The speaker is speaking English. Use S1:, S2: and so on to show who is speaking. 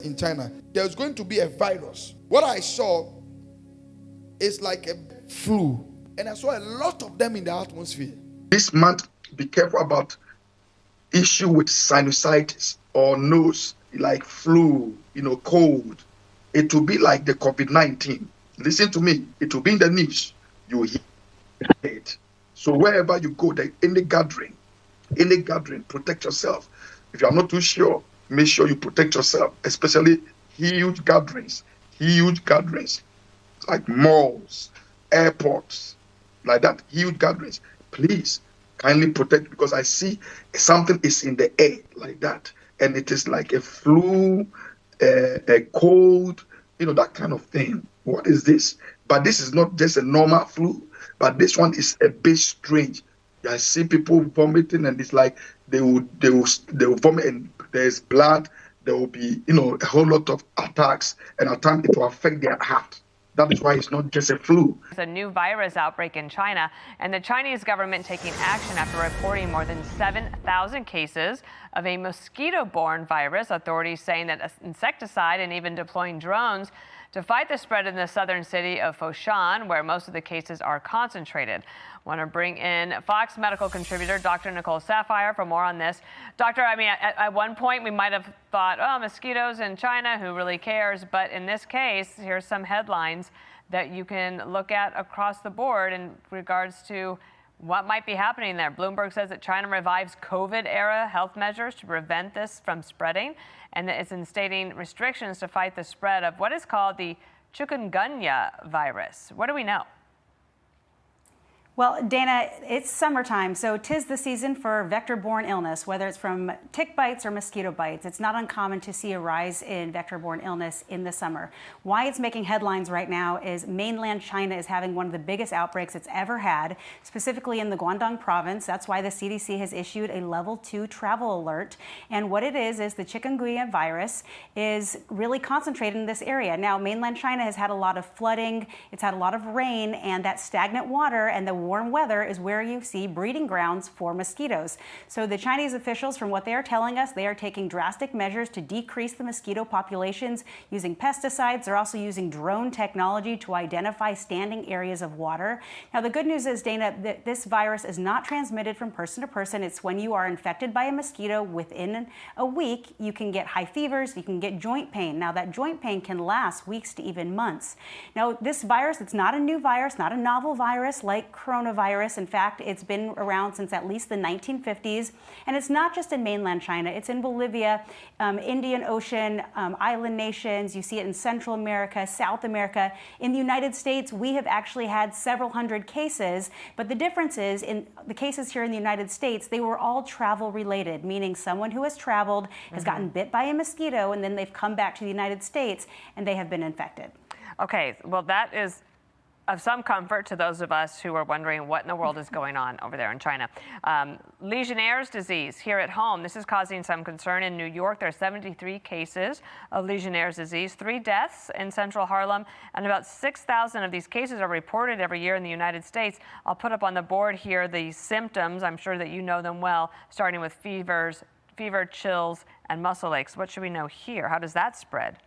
S1: in China, there's going to be a virus. What I saw is like a flu, and I saw a lot of them in the atmosphere. This month, be careful about issue with sinusitis or nose, like flu, cold. It will be like the COVID-19. Listen to me. It will be in the news. You hear it. So wherever you go, any gathering, protect yourself. If you are not too sure, make sure you protect yourself, especially huge gatherings, like malls, airports, like that, huge gatherings. Please kindly protect, because I see something is in the air like that, and it is like a flu, a cold, that kind of thing. What is this? But this is not just a normal flu, but this one is a bit strange. I see people vomiting, and it's like they will vomit, and there's blood. There will be, a whole lot of attacks, and at times it will affect their heart. That is why it's not just a flu.
S2: It's a new virus outbreak in China, and the Chinese government taking action after reporting more than 7,000 cases of a mosquito-borne virus. Authorities saying that insecticide and even deploying drones to fight the spread in the southern city of Foshan, where most of the cases are concentrated. Want to bring in Fox medical contributor Dr. Nicole Saphier for more on this. Doctor, at one point we might have thought, oh, mosquitoes in China, who really cares? But in this case, here's some headlines that you can look at across the board in regards to what might be happening there. Bloomberg says that China revives COVID-era health measures to prevent this from spreading, and that it's instating restrictions to fight the spread of what is called the chikungunya virus. What do we know?
S3: Well, Dana, it's summertime, so 'tis the season for vector-borne illness, whether it's from tick bites or mosquito bites. It's not uncommon to see a rise in vector-borne illness in the summer. Why it's making headlines right now is mainland China is having one of the biggest outbreaks it's ever had, specifically in the Guangdong province. That's why the CDC has issued a level 2 travel alert. And what it is the chikungunya virus is really concentrated in this area. Now, mainland China has had a lot of flooding, it's had a lot of rain, and that stagnant water and the warm weather is where you see breeding grounds for mosquitoes. So the Chinese officials, from what they are telling us, they are taking drastic measures to decrease the mosquito populations using pesticides. They're also using drone technology to identify standing areas of water. Now, the good news is, Dana, that this virus is not transmitted from person to person. It's when you are infected by a mosquito within a week, you can get high fevers, you can get joint pain. Now, that joint pain can last weeks to even months. Now, this virus, it's not a new virus, not a novel virus like coronavirus. In fact, it's been around since at least the 1950s. And it's not just in mainland China. It's in Bolivia, Indian Ocean, island nations. You see it in Central America, South America. In the United States, we have actually had several hundred cases. But the difference is, in the cases here in the United States, they were all travel related, meaning someone who has traveled has gotten bit by a mosquito, and then they've come back to the United States and they have been infected.
S2: Okay, well, that is of some comfort to those of us who are wondering what in the world is going on over there in China. Legionnaire's disease here at home. This is causing some concern in New York. There are 73 cases of Legionnaire's disease, 3 deaths in central Harlem, and about 6,000 of these cases are reported every year in the United States. I'll put up on the board here the symptoms. I'm sure that you know them well, starting with fever, chills, and muscle aches. What should we know here? How does that spread?